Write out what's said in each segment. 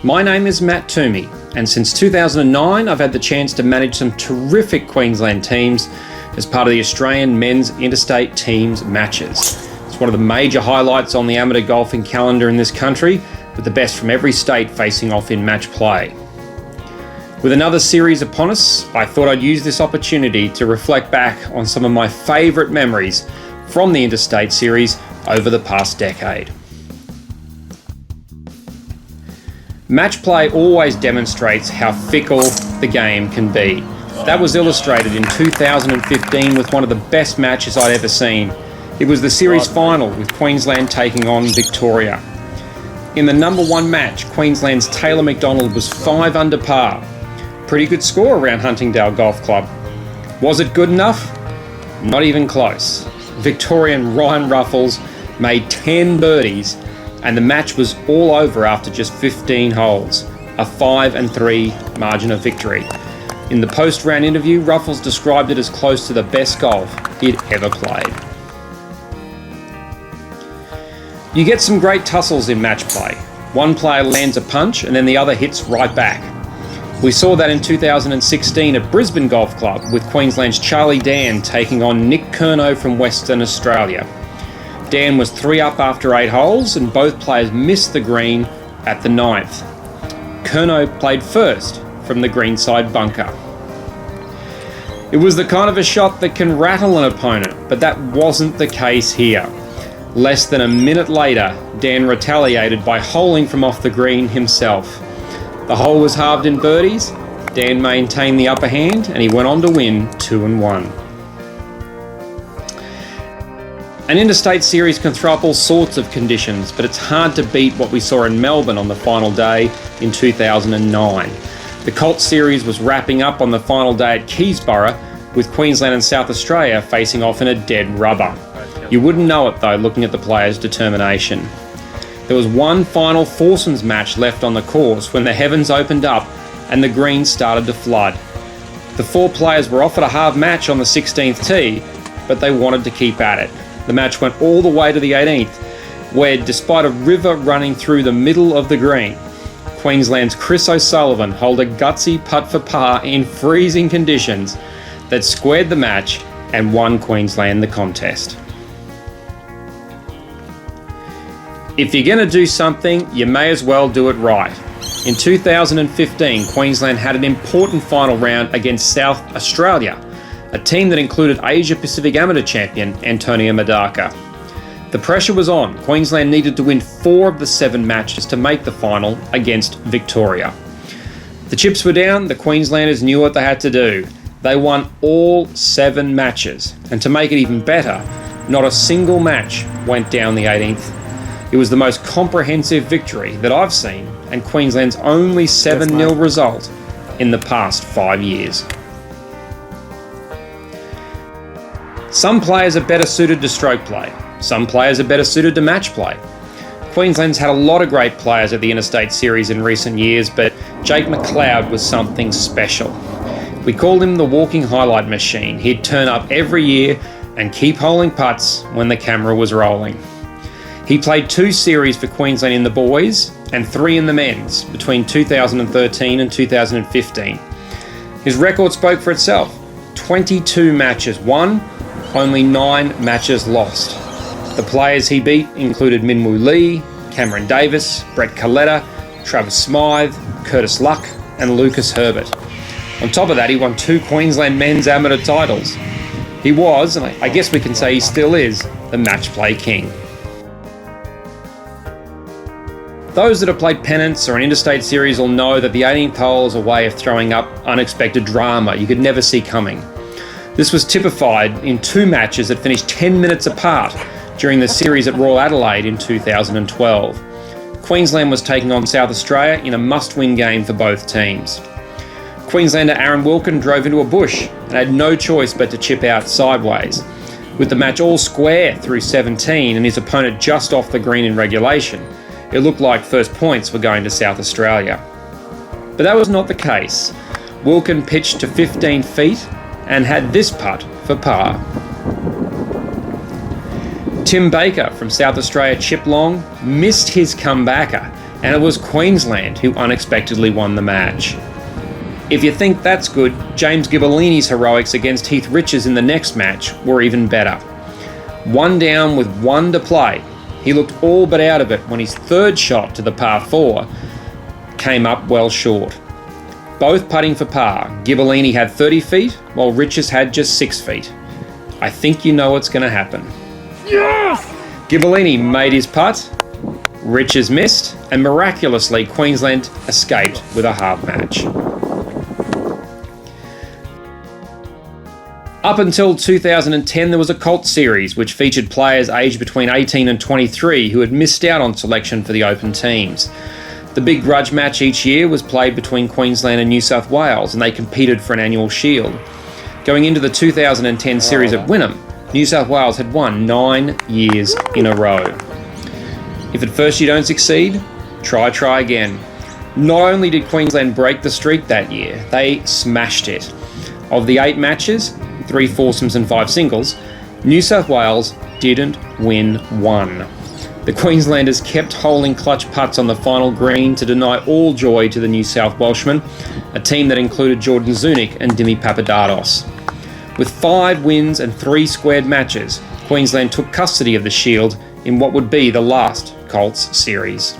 My name is Matt Toomey, and since 2009 I've had the chance to manage some terrific Queensland teams as part of the Australian Men's Interstate Teams matches. It's one of the major highlights on the amateur golfing calendar in this country, with the best from every state facing off in match play. With another series upon us, I thought I'd use this opportunity to reflect back on some of my favourite memories from the Interstate series over the past decade. Match play always demonstrates how fickle the game can be. That was illustrated in 2015 with one of the best matches I'd ever seen. It was the series final with Queensland taking on Victoria. In the number one match, Queensland's Taylor McDonald was 5 under par. Pretty good score around Huntingdale Golf Club. Was it good enough? Not even close. Victorian Ryan Ruffles made 10 birdies and the match was all over after just 15 holes, a 5-3 margin of victory. In the post-round interview, Ruffles described it as close to the best golf he'd ever played. You get some great tussles in match play. One player lands a punch and then the other hits right back. We saw that in 2016 at Brisbane Golf Club with Queensland's Charlie Dan taking on Nick Curnow from Western Australia. Dan was 3 up after 8 holes and both players missed the green at the 9th. Curnow played first from the greenside bunker. It was the kind of a shot that can rattle an opponent, but that wasn't the case here. Less than a minute later, Dan retaliated by holing from off the green himself. The hole was halved in birdies, Dan maintained the upper hand and he went on to win 2-1. An interstate series can throw up all sorts of conditions, but it's hard to beat what we saw in Melbourne on the final day in 2009. The Colt series was wrapping up on the final day at Keysborough, with Queensland and South Australia facing off in a dead rubber. You wouldn't know it though, looking at the players' determination. There was one final foursomes match left on the course when the heavens opened up and the greens started to flood. The 4 players were offered a half match on the 16th tee, but they wanted to keep at it. The match went all the way to the 18th, where despite a river running through the middle of the green, Queensland's Chris O'Sullivan holed a gutsy putt for par in freezing conditions that squared the match and won Queensland the contest. If you're going to do something, you may as well do it right. In 2015, Queensland had an important final round against South Australia, a team that included Asia Pacific Amateur Champion Antonio Madaka. The pressure was on. Queensland needed to win 4 of the 7 matches to make the final against Victoria. The chips were down, the Queenslanders knew what they had to do. They won all 7 matches, and to make it even better, not a single match went down the 18th. It was the most comprehensive victory that I've seen, and Queensland's only 7-0 result in the past 5 years. Some players are better suited to stroke play. Some players are better suited to match play. Queensland's had a lot of great players at the Interstate Series in recent years, but Jake McLeod was something special. We called him the walking highlight machine. He'd turn up every year and keep holing putts when the camera was rolling. He played 2 series for Queensland in the boys and 3 in the men's between 2013 and 2015. His record spoke for itself. 22 matches won, only 9 matches lost. The players he beat included Minwoo Lee, Cameron Davis, Brett Coletta, Travis Smythe, Curtis Luck and Lucas Herbert. On top of that, he won 2 Queensland men's amateur titles. He was, and I guess we can say he still is, the match play king. Those that have played pennants or an interstate series will know that the 18th hole is a way of throwing up unexpected drama you could never see coming. This was typified in 2 matches that finished 10 minutes apart during the series at Royal Adelaide in 2012. Queensland was taking on South Australia in a must-win game for both teams. Queenslander Aaron Wilkin drove into a bush and had no choice but to chip out sideways. With the match all square through 17 and his opponent just off the green in regulation, it looked like first points were going to South Australia. But that was not the case. Wilkin pitched to 15 feet and had this putt for par. Tim Baker from South Australia chip long missed his comebacker and it was Queensland who unexpectedly won the match. If you think that's good, James Ghibellini's heroics against Heath Richards in the next match were even better. 1 down with 1 to play, he looked all but out of it when his third shot to the par 4 came up well short. Both putting for par, Ghibellini had 30 feet while Richards had just 6 feet. I think you know what's going to happen. Yes! Ghibellini made his putt, Richards missed, and miraculously Queensland escaped with a half match. Up until 2010, there was a Colt Series, which featured players aged between 18 and 23 who had missed out on selection for the Open teams. The big grudge match each year was played between Queensland and New South Wales, and they competed for an annual shield. Going into the 2010 series at Wynnum, New South Wales had won 9 years in a row. If at first you don't succeed, try again. Not only did Queensland break the streak that year, they smashed it. Of the 8 matches, 3 foursomes and 5 singles, New South Wales didn't win 1. The Queenslanders kept holding clutch putts on the final green to deny all joy to the New South Welshmen, a team that included Jordan Zunic and Dimi Papadakis. With 5 wins and 3 squared matches, Queensland took custody of the Shield in what would be the last Colts series.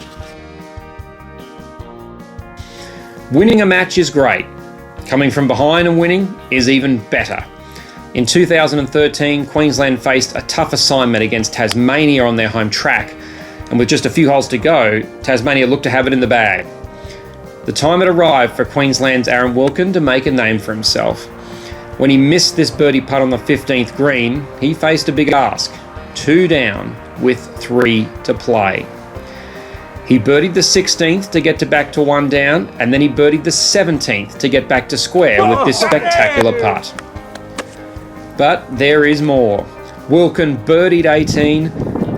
Winning a match is great. Coming from behind and winning is even better. In 2013, Queensland faced a tough assignment against Tasmania on their home track, and with just a few holes to go, Tasmania looked to have it in the bag. The time had arrived for Queensland's Aaron Wilkin to make a name for himself. When he missed this birdie putt on the 15th green, he faced a big ask, 2 down with 3 to play. He birdied the 16th to get to back to 1 down, and then he birdied the 17th to get back to square with this spectacular putt. But there is more. Wilkin birdied 18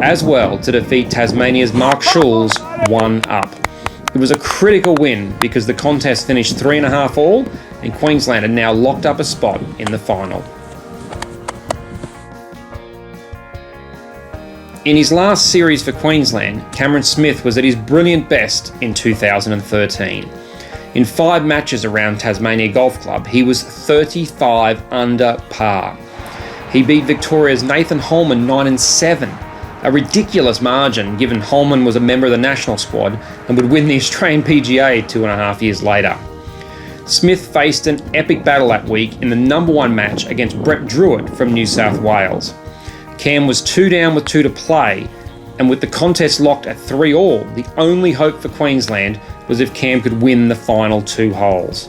as well to defeat Tasmania's Mark Schulz 1 up. It was a critical win because the contest finished 3.5 all, and Queensland had now locked up a spot in the final. In his last series for Queensland, Cameron Smith was at his brilliant best in 2013. In 5 matches around Tasmania Golf Club, he was 35 under par. He beat Victoria's Nathan Holman 9-7, a ridiculous margin given Holman was a member of the national squad and would win the Australian PGA 2.5 years later. Smith faced an epic battle that week in the number 1 match against Brett Druitt from New South Wales. Cam was 2 down with 2 to play, and with the contest locked at 3 all, the only hope for Queensland was if Cam could win the final 2 holes.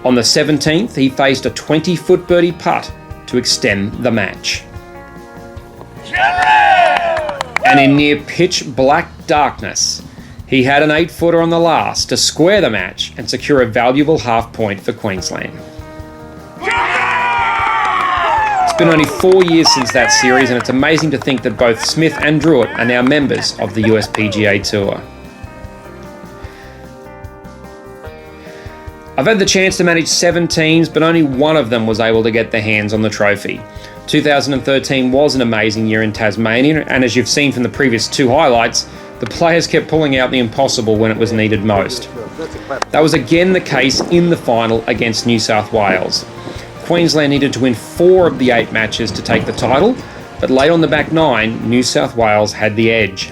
On the 17th, he faced a 20-foot birdie putt to extend the match. And in near pitch black darkness, he had an 8-footer on the last to square the match and secure a valuable half point for Queensland. It's been only 4 years since that series, and it's amazing to think that both Smith and Druitt are now members of the USPGA Tour. I've had the chance to manage 7 teams, but only one of them was able to get their hands on the trophy. 2013 was an amazing year in Tasmania, and as you've seen from the previous 2 highlights, the players kept pulling out the impossible when it was needed most. That was again the case in the final against New South Wales. Queensland needed to win 4 of the 8 matches to take the title, but late on the back 9, New South Wales had the edge.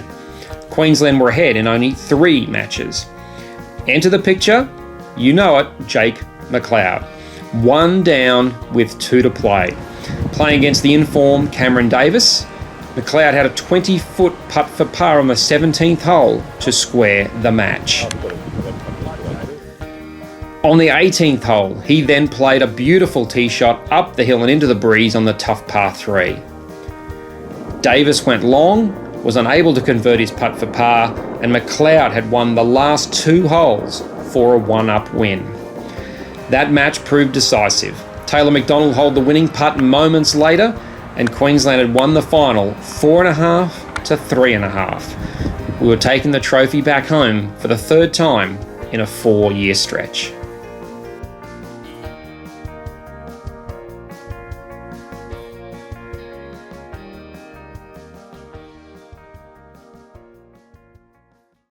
Queensland were ahead in only 3 matches. Enter the picture, you know it, Jake McLeod. 1 down with 2 to play. Playing against the informed Cameron Davis, McLeod had a 20-foot putt for par on the 17th hole to square the match. On the 18th hole, he then played a beautiful tee shot up the hill and into the breeze on the tough par 3. Davis went long, was unable to convert his putt for par, and McLeod had won the last 2 holes for a 1-up win. That match proved decisive. Taylor McDonald held the winning putt moments later, and Queensland had won the final 4.5 to 3.5. We were taking the trophy back home for the 3rd time in a 4-year stretch.